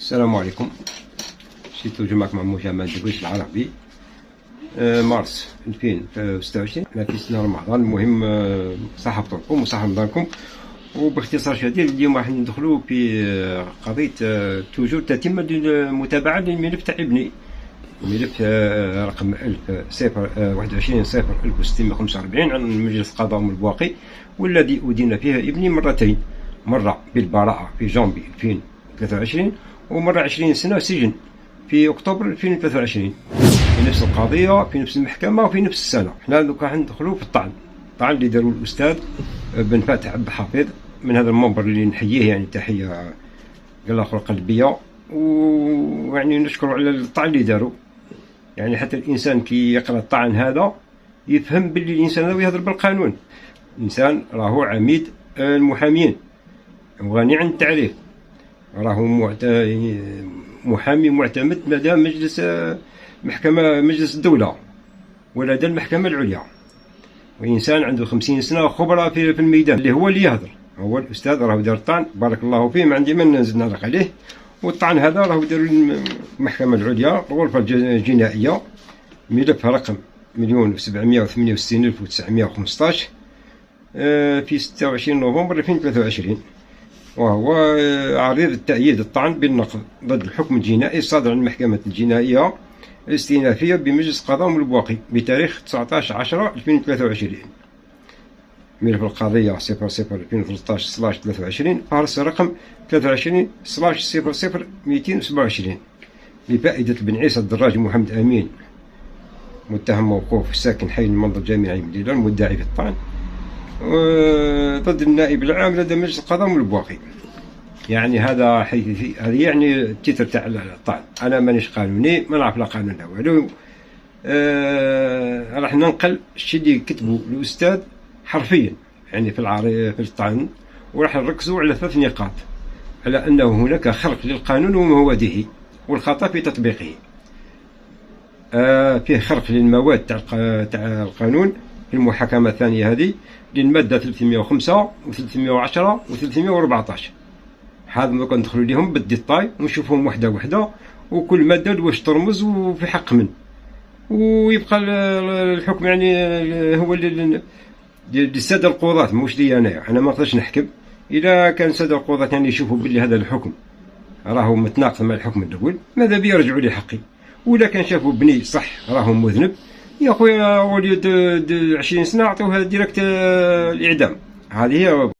السلام عليكم. جيت معكم مع مجمع الدرويش العربي مارس 2026 في سنة رمضان. المهم صحة فطوركم وصحة رمضانكم. وباختصار شديد اليوم راح ندخلوا في قضية توجور تتمة المتابعة للملف تاع ابني، ملف رقم 21/1645 عن مجلس القضاء البواقي، والذي أدين فيها ابني مرتين، مرة بالبراءة في جانفي 2023 ومرة 20 سنة سجن في أكتوبر 2023 في نفس القضية في نفس المحكمة وفي نفس السنة. حنا دوكا حندخلوا في الطعن اللي داروا الأستاذ بن فاتح عبد الحفيظ من هذا المنبر اللي نحييه، يعني تحية الأخرى قلبية، ويعني نشكر على الطعن اللي داروا. يعني حتى الإنسان كي يقرأ الطعن هذا يفهم باللي الإنسان هذا يهضر بالقانون. الإنسان راهو عميد المحامين وغني عن التعريف، راهو محامي معتمد لدى مجلس مجلس الدولة ولدى المحكمة العليا، وإنسان عنده 50 سنة خبرة في الميدان، اللي هو اللي يهضر. هو الأستاذ راهو دار الطعن بارك الله فيه، ما عندي ما نزيد نعلق عليه. والطعن هذا راهو دار المحكمة العليا الغرفة الجنائية، ملف رقم 1,768,915 في 26 نوفمبر 2023، وهو عريض التأييد الطعن بالنقض ضد الحكم الجنائي الصادر عن المحكمة الجنائية الاستئنافية بمجلس القضاء البواقي بتاريخ 19/10/2023، ملف القضية 00/2013/23 فهرس رقم 23/00/227 بفائدة بن عيسى الدراج محمد أمين، متهم موقوف ساكن حي المنظر جامعي مدينة، المدعي في الطعن ضد النائب العام لدى مجلس القضاء البواقي. يعني هذا هذه يعني التتر تاع الطعن. انا مانيش قانوني، ما نعرف لا قانون لا والو. راح ننقل الشيء اللي كتبه الاستاذ حرفيا يعني في الطعن، وراح نركزوا على 3 نقاط: على انه هناك خرق للقانون ومواده والخطا في تطبيقه. فيه خرق للمواد تاع القانون في المحاكمة الثانية هذه للمادة 305 و310 و314. هذا ما كندخلوا ليهم بالديتاي ونشوفهم وحده وحده، وكل مادة واش ترمز وفي حق من، ويبقى الحكم يعني هو للسادة القضاة، مش لي أنا ما نقدرش نحكم. إذا كان السادة القضاة يعني يشوفوا باللي هذا الحكم راهو متناقض مع الحكم الأول، ماذا بي يرجعوا لي حقي. وإذا كان شافوا بني صح راهو مذنب، يا خويا وليد 20 سنة أعطوها ديريكت الإعدام. هذه هي